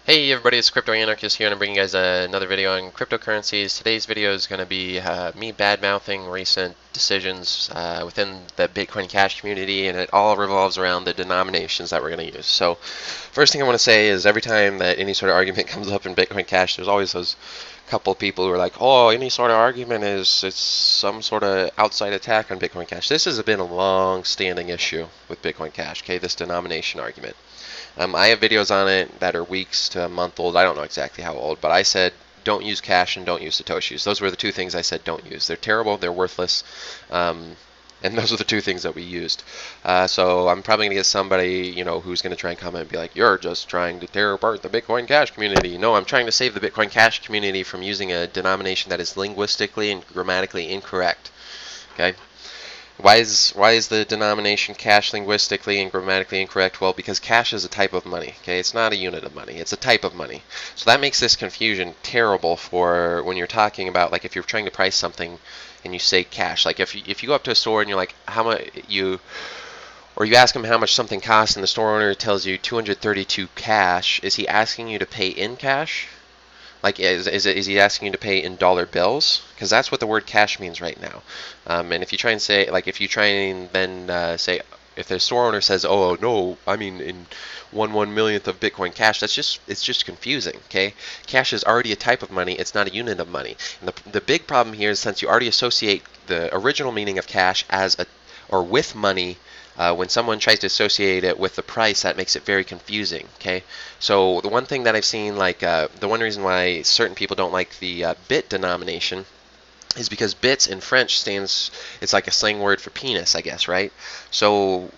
Hey everybody, it's Crypto-Anarchist here, and I'm bringing you guys another video on cryptocurrencies. Today's video is going to be me bad-mouthing recent decisions within the Bitcoin Cash community, and it all revolves around the denominations that we're going to use. So, first thing I want to say is every time that any sort of argument comes up in Bitcoin Cash, there's always those couple of people who are like, oh, any sort of argument is it's some sort of outside attack on Bitcoin Cash. This has been a long-standing issue with Bitcoin Cash, okay, this denomination argument. I have videos on it that are weeks to a month old. I don't know exactly how old, but I said don't use cash and don't use Satoshis. Those were the two things I said don't use. They're terrible, they're worthless, and those are the two things that we used. So I'm probably going to get somebody, who's going to try and comment and be like, you're just trying to tear apart the Bitcoin Cash community. No, I'm trying to save the Bitcoin Cash community from using a denomination that is linguistically and grammatically incorrect. Okay? Why is the denomination cash linguistically and grammatically incorrect? Well, because cash is a type of money. Okay, it's not a unit of money. It's a type of money. So that makes this confusion terrible for when you're talking about, like, if you're trying to price something and you say cash. Like if you go up to a store and you're like, how much you ask him how much something costs, and the store owner tells you 232 cash. Is he asking you to pay in cash? Like, is he asking you to pay in dollar bills? Because that's what the word cash means right now. And if you try and say, like, if you try and then say, if the store owner says, oh no, I mean in 1/1,000,000th of Bitcoin Cash, it's just confusing. Okay, cash is already a type of money. It's not a unit of money. And the big problem here is since you already associate the original meaning of cash as or with money. When someone tries to associate it with the price, that makes it very confusing. Okay, so the one thing that I've seen, like the one reason why certain people don't like the bit denomination is because bits in French it's like a slang word for penis, I guess, right? So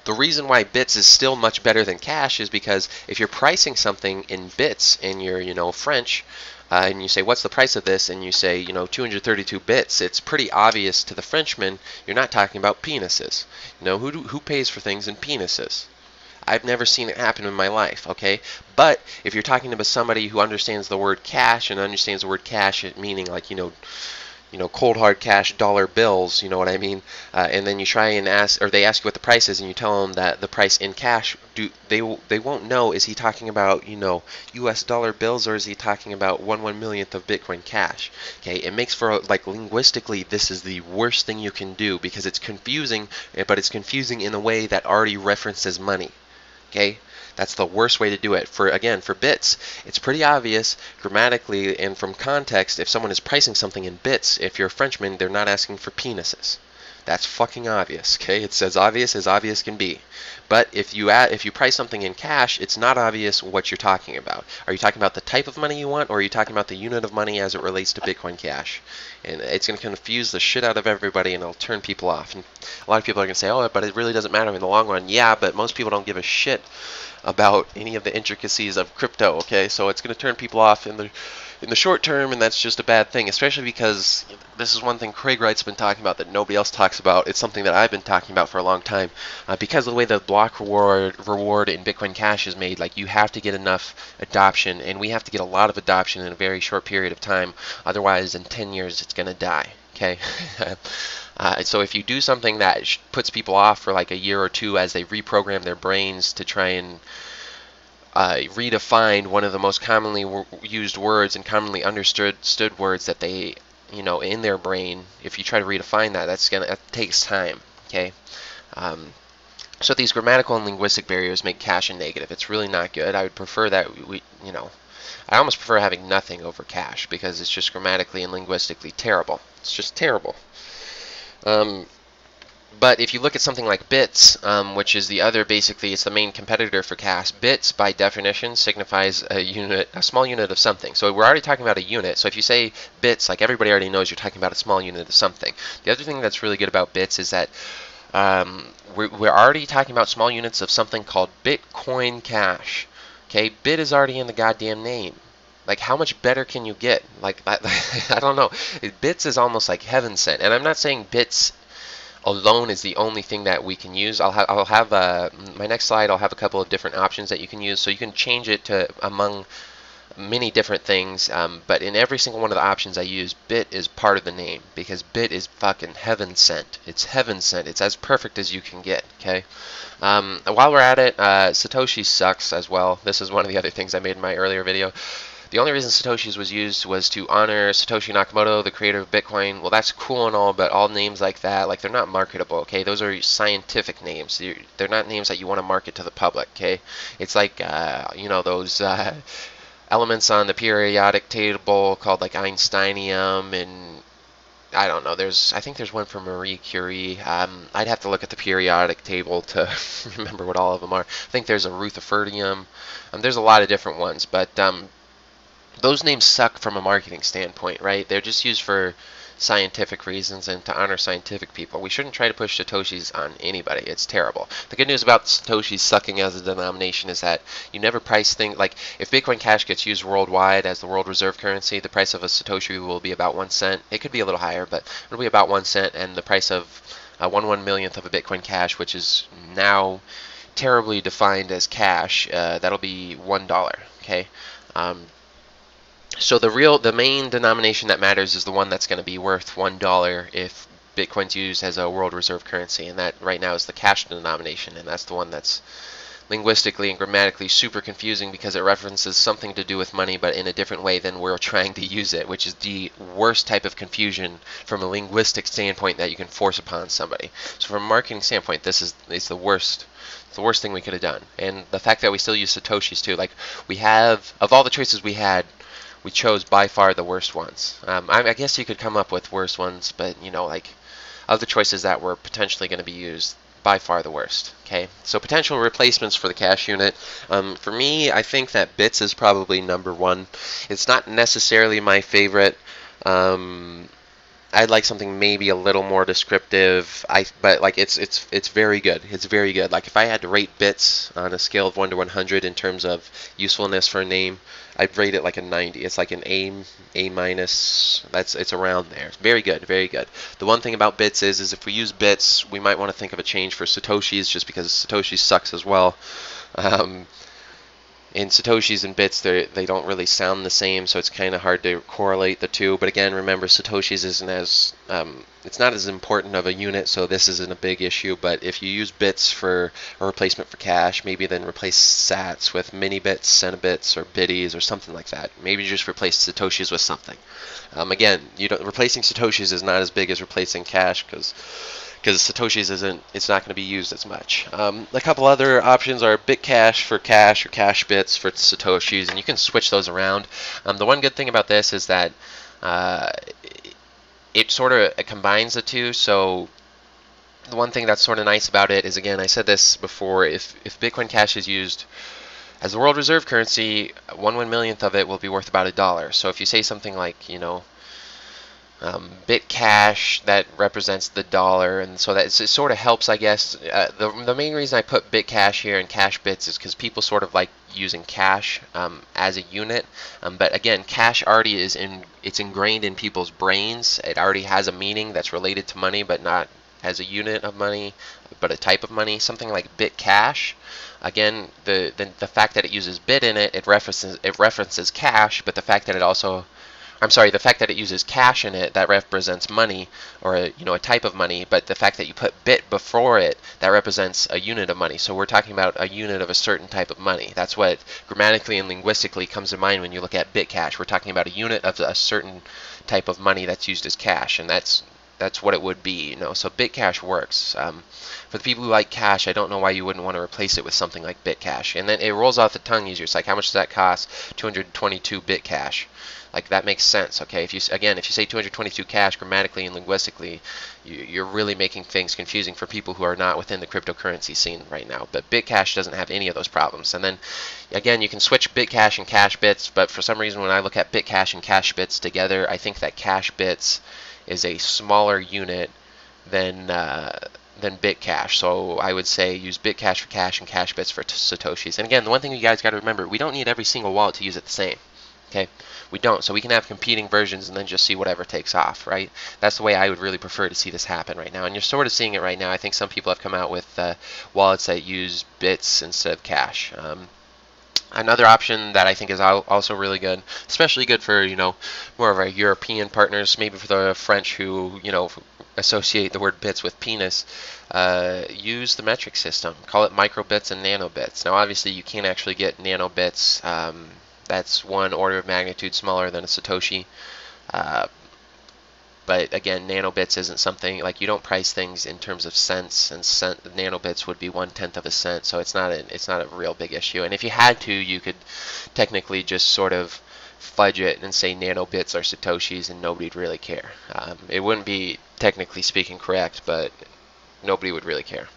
the reason why bits is still much better than cash is because if you're pricing something in bits in your, French, and you say, what's the price of this? And you say, 232 bits, it's pretty obvious to the Frenchman you're not talking about penises. Who pays for things in penises? I've never seen it happen in my life, okay? But if you're talking about somebody who understands the word cash and understands the word cash meaning like, cold hard cash dollar bills, you know what I mean? And then you try and ask, or they ask you what the price is, and you tell them that the price in cash, they won't know, is he talking about, US dollar bills, or is he talking about 1/1,000,000th of Bitcoin Cash? Okay, it makes for, like, linguistically, this is the worst thing you can do because it's confusing, but it's confusing in a way that already references money. Okay? That's the worst way to do it. For bits, it's pretty obvious grammatically and from context if someone is pricing something in bits. If you're a Frenchman, they're not asking for penises. That's fucking obvious, okay? It's as obvious can be. But if you price something in cash, it's not obvious what you're talking about. Are you talking about the type of money you want, or are you talking about the unit of money as it relates to Bitcoin Cash? And it's going to confuse the shit out of everybody, and it'll turn people off. And a lot of people are going to say, oh, but it really doesn't matter in the long run. Yeah, but most people don't give a shit about any of the intricacies of crypto, okay? So it's going to turn people off in the short term, and that's just a bad thing, especially because this is one thing Craig Wright's been talking about that nobody else talks about. It's something that I've been talking about for a long time. Because of the way the block reward in Bitcoin Cash is made, like, you have to get enough adoption, and we have to get a lot of adoption in a very short period of time. Otherwise, in 10 years, it's going to die, okay? So if you do something that puts people off for like a year or two as they reprogram their brains to try and redefine one of the most commonly used words and commonly understood words that they, in their brain, if you try to redefine that, that takes time, okay? So these grammatical and linguistic barriers make cash a negative. It's really not good. I would prefer that I almost prefer having nothing over cash because it's just grammatically and linguistically terrible. It's just terrible. But if you look at something like bits, which is it's the main competitor for cash, bits by definition signifies a small unit of something. So we're already talking about a unit. So if you say bits, like, everybody already knows you're talking about a small unit of something. The other thing that's really good about bits is that we're already talking about small units of something called Bitcoin Cash. Okay, bit is already in the goddamn name. Like, how much better can you get? Like, I don't know. Bits is almost like heaven sent. And I'm not saying bits alone is the only thing that we can use. I'll have my next slide. I'll have a couple of different options that you can use. So you can change it to among many different things, but in every single one of the options I use, bit is part of the name because bit is fucking heaven sent. It's heaven sent. It's as perfect as you can get. Okay. While we're at it, Satoshi sucks as well. This is one of the other things I made in my earlier video. The only reason Satoshi's was used was to honor Satoshi Nakamoto, the creator of Bitcoin. Well, that's cool and all, but all names like that, like, they're not marketable, okay? Those are scientific names. They're not names that you want to market to the public, okay? It's like, you know, those elements on the periodic table called, like, Einsteinium, and I don't know. I think there's one for Marie Curie. I'd have to look at the periodic table to remember what all of them are. I think there's a Rutherfordium. There's a lot of different ones, but those names suck from a marketing standpoint, right? They're just used for scientific reasons and to honor scientific people. We shouldn't try to push Satoshis on anybody. It's terrible. The good news about Satoshis sucking as a denomination is that you never price things like if Bitcoin Cash gets used worldwide as the world reserve currency, the price of a Satoshi will be about 1 cent. It could be a little higher, but it'll be about 1 cent, and the price of 1/1 millionth of a Bitcoin Cash, which is now terribly defined as cash, that'll be $1. Okay. So the main denomination that matters is the one that's going to be worth $1 if Bitcoin's used as a world reserve currency, and that right now is the cash denomination, and that's the one that's linguistically and grammatically super confusing because it references something to do with money but in a different way than we're trying to use it, which is the worst type of confusion from a linguistic standpoint that you can force upon somebody. So from a marketing standpoint, this is the worst. It's the worst thing we could have done. And the fact that we still use Satoshis too, like we have, of all the choices we had, we chose by far the worst ones. I guess you could come up with worse ones, but you know, like of the choices that were potentially going to be used, by far the worst. Okay, so potential replacements for the cash unit. For me, I think that bits is probably #1. It's not necessarily my favorite. I'd like something maybe a little more descriptive. But like it's very good. It's very good. Like if I had to rate bits on a scale of 1 to 100 in terms of usefulness for a name, I'd rate it like a 90. It's like an A minus. It's around there. Very good, very good. The one thing about bits is if we use bits, we might want to think of a change for Satoshis, just because Satoshi sucks as well. In Satoshis and bits, they don't really sound the same, so it's kind of hard to correlate the two. But again, remember, Satoshis isn't as it's not as important of a unit, so this isn't a big issue. But if you use bits for a replacement for cash, maybe then replace sats with mini bits, centibits, or biddies, or something like that. Maybe just replace Satoshis with something. Again, replacing Satoshis is not as big as replacing cash because Satoshis it's not going to be used as much. A couple other options are bitcash for cash or cash bits for Satoshis, and you can switch those around. The one good thing about this is that it sort of combines the two. So the one thing that's sort of nice about it is, again, I said this before, if Bitcoin Cash is used as the world reserve currency, 1/1 millionth of it will be worth about $1. So if you say something like, you know, bitcash, that represents the dollar, and so that it sort of helps, I guess. The main reason I put bitcash here and cash bits is because people sort of like using cash as a unit, but again, cash already it's ingrained in people's brains. It already has a meaning that's related to money, but not as a unit of money, but a type of money. Something like bitcash, again, the fact that it uses bit in it, it references cash, but the fact that the fact that it uses cash in it, that represents money, or a type of money, but the fact that you put bit before it, that represents a unit of money. So we're talking about a unit of a certain type of money. That's what grammatically and linguistically comes to mind when you look at bitcash. We're talking about a unit of a certain type of money that's used as cash, and that's what it would be, So bitcash works. For the people who like cash, I don't know why you wouldn't want to replace it with something like bitcash. And then it rolls off the tongue easier. It's like, how much does that cost? 222 bitcash. Like, that makes sense, okay? If you say 222 cash grammatically and linguistically, you're really making things confusing for people who are not within the cryptocurrency scene right now. But bitcash doesn't have any of those problems. And then, again, you can switch bitcash and cash bits, but for some reason when I look at bitcash and cash bits together, I think that cash bits is a smaller unit than bitcash. So I would say use bitcash for cash and cash bits for Satoshis. And again, the one thing you guys got to remember, we don't need every single wallet to use it the same. Okay, we don't. So we can have competing versions and then just see whatever takes off, right? That's the way I would really prefer to see this happen right now. And you're sort of seeing it right now. I think some people have come out with wallets that use bits instead of cash. Another option that I think is also really good, especially good for, more of our European partners, maybe for the French who, associate the word bits with penis, use the metric system. Call it microbits and nanobits. Now, obviously, you can't actually get nanobits. That's one order of magnitude smaller than a Satoshi. Uh, But again, nanobits isn't something like you don't price things in terms of cents, and nanobits would be 1/10 of a cent, so it's not a real big issue. And if you had to, you could technically just sort of fudge it and say nanobits are satoshis, and nobody'd really care. It wouldn't be technically speaking correct, but nobody would really care.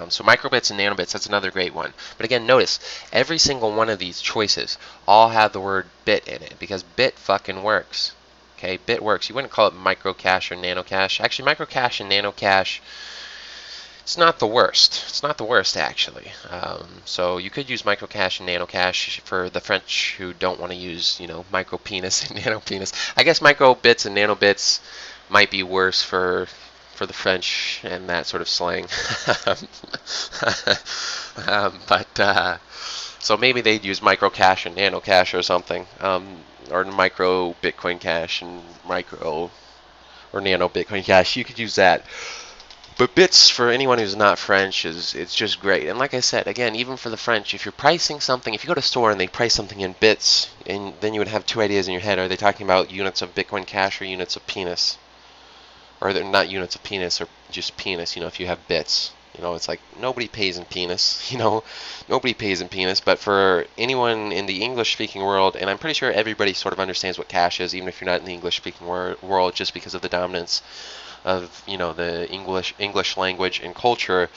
So microbits and nanobits, that's another great one. But again, notice every single one of these choices all have the word bit in it because bit fucking works. Okay, bit works. You wouldn't call it microcash or nanocash. Actually, microcash and nanocash, it's not the worst. It's not the worst, actually. So you could use microcash and nanocash for the French who don't want to use, micropenis and nanopenis. I guess microbits and nanobits might be worse for the French and that sort of slang. So maybe they'd use microcash and nanocash or something. Or micro Bitcoin Cash and micro or nano Bitcoin Cash. You could use that. But bits, for anyone who's not French, it's just great. And like I said, again, even for the French, if you're pricing something, if you go to a store and they price something in bits, and then you would have two ideas in your head. Are they talking about units of Bitcoin Cash or units of penis? Or they're not units of penis, or just penis, if you have bits. It's like nobody pays in penis, nobody pays in penis, but for anyone in the English-speaking world, and I'm pretty sure everybody sort of understands what cash is, even if you're not in the English-speaking world, just because of the dominance of, the English language and culture.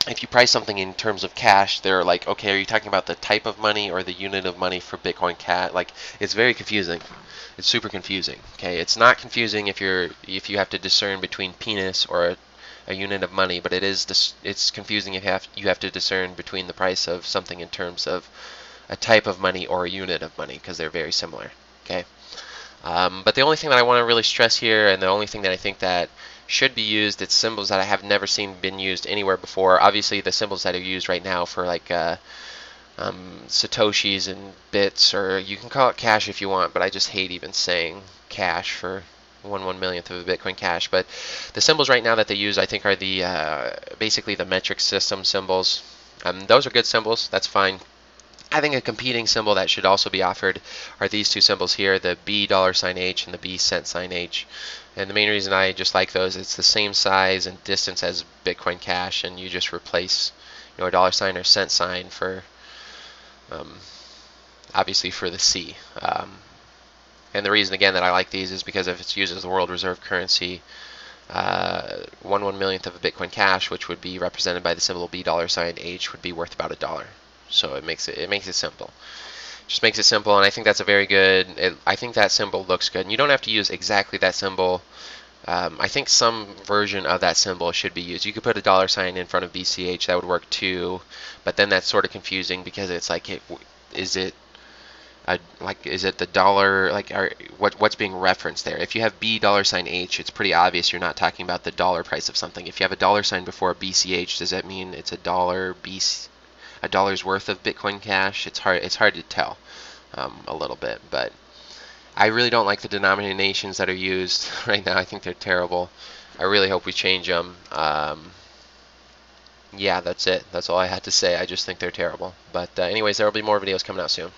If you price something in terms of cash, they're like, okay, are you talking about the type of money or the unit of money for Bitcoin Cash? Like, it's very confusing. It's super confusing. Okay, it's not confusing if you have to discern between penis or a unit of money, but it's confusing if you have to discern between the price of something in terms of a type of money or a unit of money, because they're very similar. Okay, but the only thing that I want to really stress here, and the only thing that I think that should be used, it's symbols that I have never seen been used anywhere before. Obviously, the symbols that are used right now for like satoshis and bits, or you can call it cash if you want, but I just hate even saying cash for 1/1,000,000th of a Bitcoin Cash. But the symbols right now that they use, I think, are the basically the metric system symbols. Those are good symbols. That's fine. I think a competing symbol that should also be offered are these two symbols here, the $H and the $H. And the main reason I just like those, it's the same size and distance as Bitcoin Cash, and you just replace a $ or cent sign for obviously for the C. And the reason, again, that I like these is because if it's used as the world reserve currency, 1/1,000,000th of a Bitcoin Cash, which would be represented by the symbol $H, would be worth about $1. So it makes it simple. Just makes it simple, and I think that's a very good. I think that symbol looks good, and you don't have to use exactly that symbol. I think some version of that symbol should be used. You could put a $ in front of BCH, that would work too, but then that's sort of confusing because it's like, is it the dollar, like, what's being referenced there? If you have $H, it's pretty obvious you're not talking about the dollar price of something. If you have a $ before a BCH, does that mean it's a dollar's worth of Bitcoin Cash? It's hard to tell a little bit, but I really don't like the denominations that are used right now. I think they're terrible. I really hope we change them. Yeah, that's it. That's all I had to say. I just think they're terrible. But anyways, there will be more videos coming out soon.